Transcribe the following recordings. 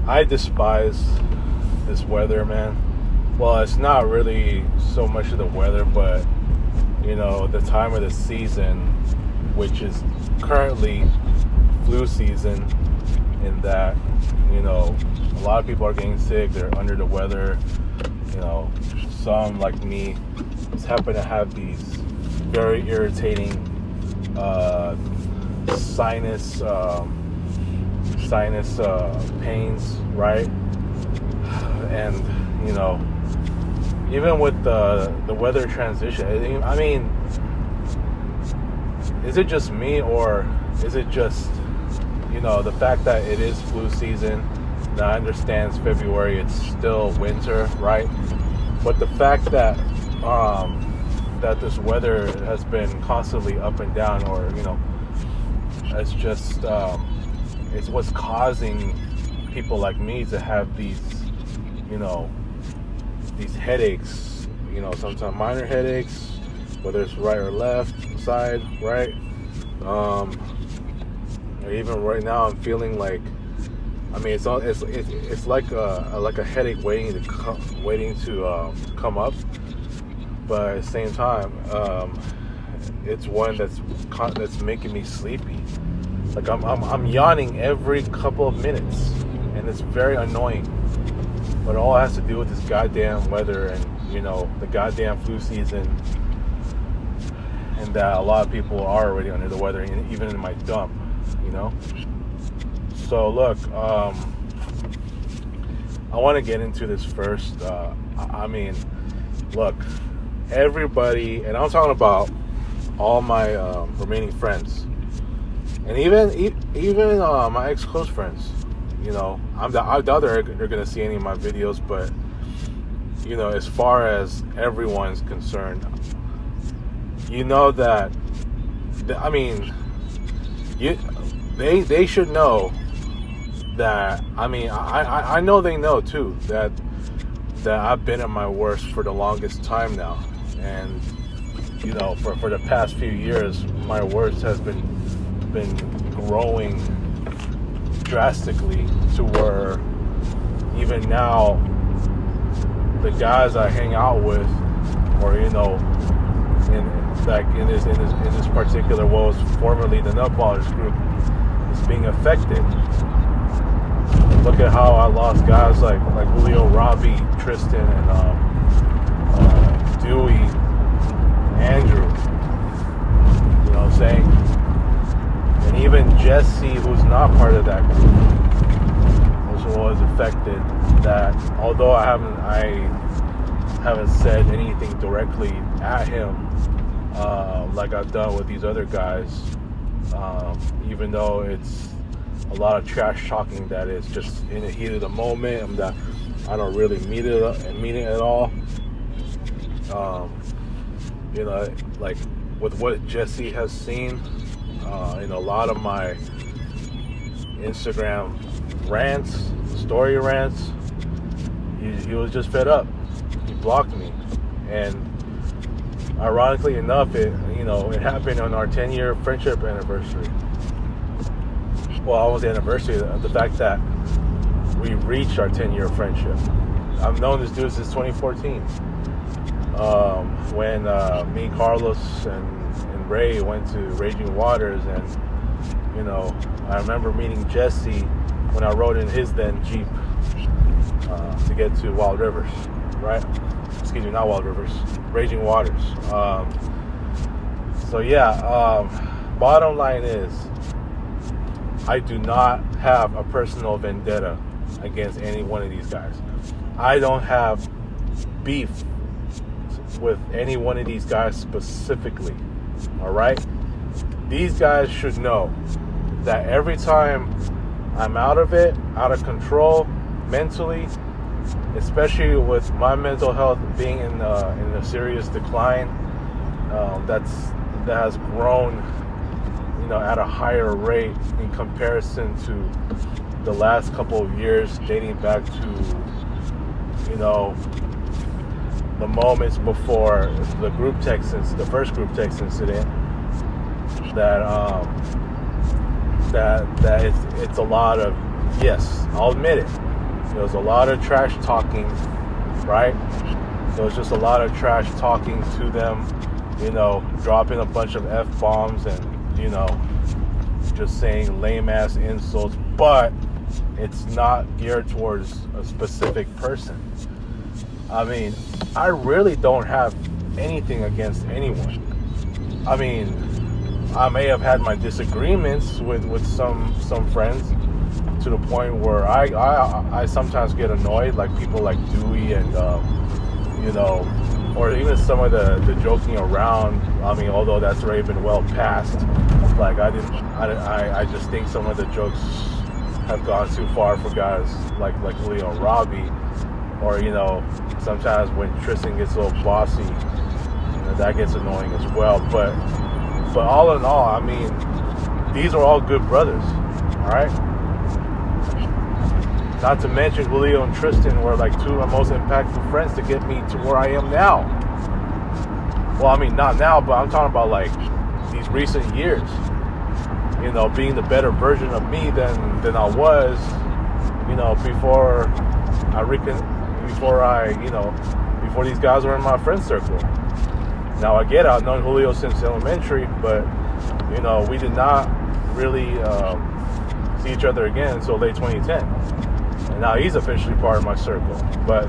I despise this weather, man. Well, it's not really so much of the weather, but the time of the season, which is currently flu season, in that a lot of people are getting sick, they're under the weather. Some like me just happen to have these very irritating sinus pains, right? And even with the weather transition, I mean, is it just me, or is it just the fact that it is flu season? Now, I understand it's February, it's still winter, right? But the fact that that this weather has been constantly up and down, or it's just it's what's causing people like me to have these these headaches, sometimes minor headaches, whether it's right or left side, right? Even right now, I'm feeling like, I mean, it's like a headache waiting to come up, but at the same time, it's one that's making me sleepy. Like I'm yawning every couple of minutes, and it's very annoying. But it all has to do with this goddamn weather and the goddamn flu season, and that a lot of people are already under the weather, even in my dump. So look, I want to get into this first. I mean, look, everybody, and I'm talking about all my remaining friends, and even my ex-close friends. I doubt they're gonna see any of my videos, but as far as everyone's concerned, that I mean, they should know that. I mean, I know they know too that I've been at my worst for the longest time now, and for the past few years, my worst has been growing drastically, to where even now the guys I hang out with, or in this particular, what was formerly the Nutballers group, is being affected. Look at how I lost guys like Julio, Robbie, Tristan, and Dewey, Andrew. You know what I'm saying? And even Jesse, who's not part of that group, was affected. That although I haven't said anything directly at him, like I've done with these other guys, even though it's a lot of trash talking that is just in the heat of the moment, and that I don't really mean it at all. Like with what Jesse has seen in a lot of my Instagram story rants, he was just fed up. He blocked me, and ironically enough, it happened on our 10-year friendship anniversary. Well, almost the anniversary of the fact that we reached our 10-year friendship. I've known this dude since 2014. When me, Carlos, and Ray went to Raging Waters, and I remember meeting Jesse when I rode in his then Jeep to get to Wild Rivers, right? Excuse me, not Wild Rivers, Raging Waters. Bottom line is, I do not have a personal vendetta against any one of these guys. I don't have beef with any one of these guys specifically, all right? These guys should know that every time I'm out of control mentally, especially with my mental health being in a serious decline, that has grown, at a higher rate in comparison to the last couple of years, dating back to, the moments before the the first group text incident, that it's a lot of, yes, I'll admit it, there was a lot of trash talking, right? There was just a lot of trash talking to them, dropping a bunch of F-bombs and, just saying lame-ass insults, but it's not geared towards a specific person. I mean, I really don't have anything against anyone. I mean, I may have had my disagreements with some friends to the point where I sometimes get annoyed, like people like Dewey and or even some of the joking around. I mean, although that's already been well past. Like I just think some of the jokes have gone too far for guys like Julio and Robbie, or sometimes when Tristan gets a little bossy, that gets annoying as well. But all in all, I mean, these are all good brothers, all right? Not to mention Julio and Tristan were like two of my most impactful friends to get me to where I am now. Well, I mean, not now, but I'm talking about like these recent years. Being the better version of me than I was, before these guys were in my friend circle. Now I get it, I've known Julio since elementary, but we did not really see each other again until late 2010. And now he's officially part of my circle. But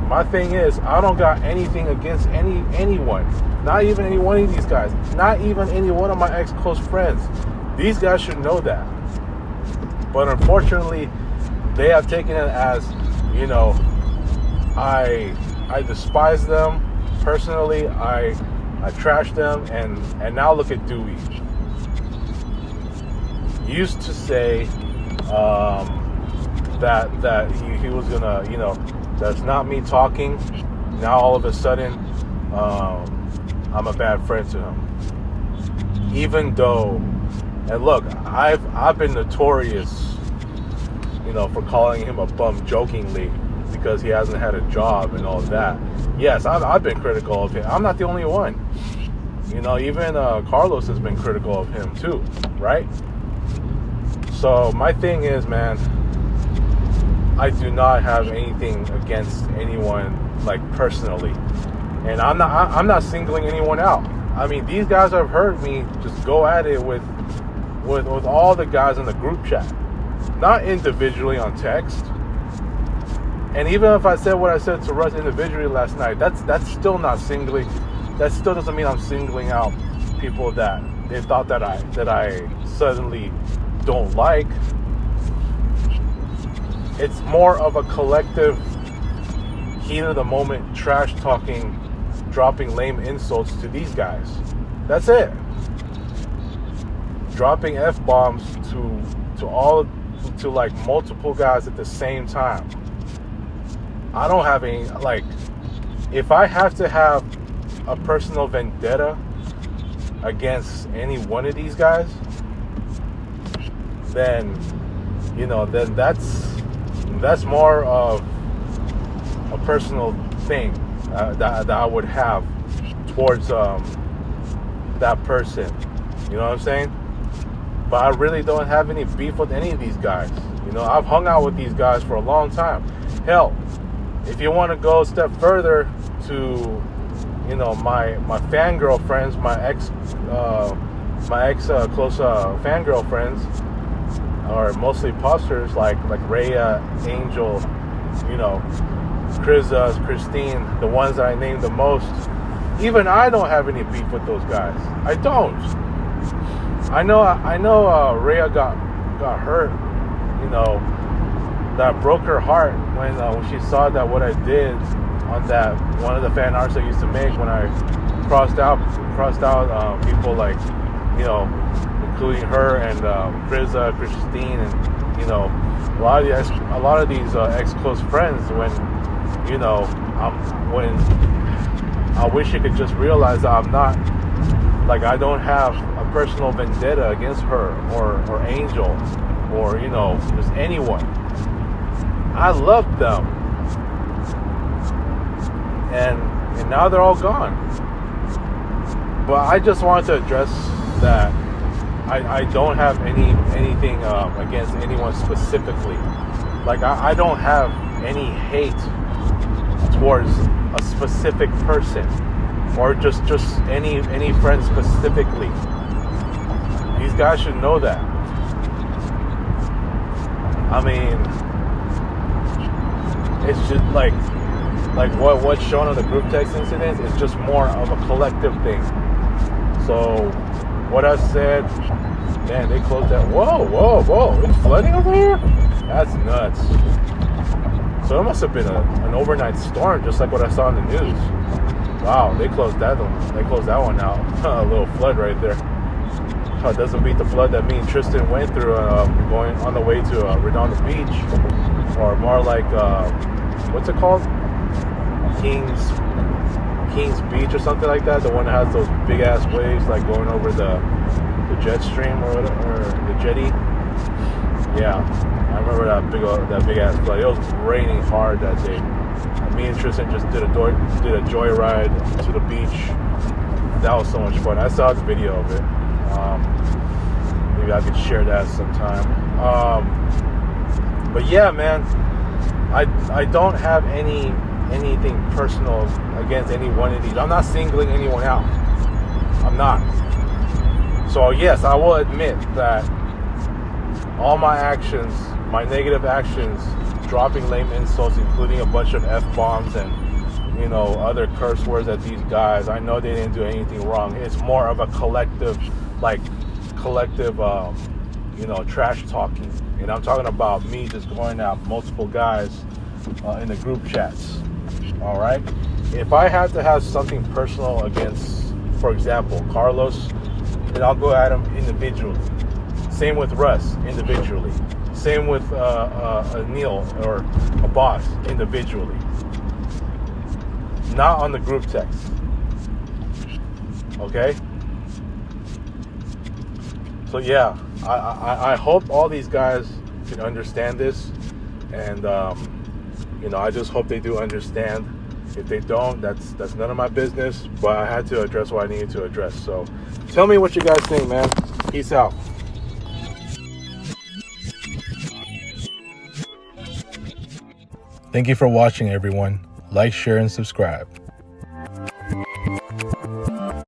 my thing is, I don't got anything against anyone. Not even any one of these guys. Not even any one of my ex-close friends. These guys should know that. But unfortunately, they have taken it as, I despise them personally. I trash them, and now look at Dewey. Used to say that he was gonna, that's not me talking. Now all of a sudden, I'm a bad friend to him. Even though, and look, I've been notorious, for calling him a bum jokingly because he hasn't had a job and all that. Yes, I've been critical of him. I'm not the only one. Even Carlos has been critical of him too, right? So my thing is, man, I do not have anything against anyone, like, personally, and I'm not singling anyone out. I mean, these guys have heard me just go at it with all the guys in the group chat, not individually on text. And even if I said what I said to Russ individually last night, that's still not singling. That still doesn't mean I'm singling out people that they thought that I suddenly don't like. It's more of a collective heat of the moment trash talking, dropping lame insults to these guys. That's it. Dropping F-bombs to like multiple guys at the same time. I don't have any, like, if I have to have a personal vendetta against any one of these guys, then that's more of a personal thing that I would have towards that person. You know what I'm saying? But I really don't have any beef with any of these guys. I've hung out with these guys for a long time. Hell, if you want to go a step further to, my fangirl friends, my ex close fangirl friends, or mostly posters like Rhea, Angel, Christine, the ones that I named the most. Even I don't have any beef with those guys. I don't. I know Rhea got hurt, that broke her heart when she saw that what I did on that one of the fan arts I used to make, when I crossed out people like, including her and Christine, and a lot of these ex-close friends, when when I wish you could just realize that I'm not Like, I don't have a personal vendetta against her or Angel or, you know, just anyone. I loved them. And now they're all gone. But I just wanted to address that I don't have anything against anyone specifically. Like, I don't have any hate towards a specific person or just any friend specifically. These guys should know that. I mean, it's just like what's shown on the group text incidents is just more of a collective thing. So what I said, man, they closed that. Whoa, it's flooding over here? That's nuts. So it must have been an overnight storm, just like what I saw in the news. Wow, they closed that one. They closed that one out. A little flood right there. It doesn't beat the flood that me and Tristan went through going on the way to Redondo Beach, or more like what's it called? Kings Beach or something like that. The one that has those big ass waves, like going over the jet stream or the jetty. Yeah, I remember that big ass flood. It was raining hard that day. Me and Tristan just did a joyride to the beach. That was so much fun. I saw the video of it. Maybe I could share that sometime. But yeah, man, I don't have anything personal against any one of these. I'm not singling anyone out. I'm not. So yes, I will admit that all my actions, my negative actions, dropping lame insults, including a bunch of F-bombs and, you know, other curse words at these guys, I know they didn't do anything wrong. It's more of a collective, you know, trash talking. And I'm talking about me just going at multiple guys in the group chats. All right? If I had to have something personal against, for example, Carlos, then I'll go at him individually. Same with Russ, individually. Same with Neil or a boss, individually. Not on the group text. Okay? So yeah, I hope all these guys can understand this. And, you know, I just hope they do understand. If they don't, that's none of my business. But I had to address what I needed to address. So tell me what you guys think, man. Peace out. Thank you for watching, everyone. Like, share, and subscribe.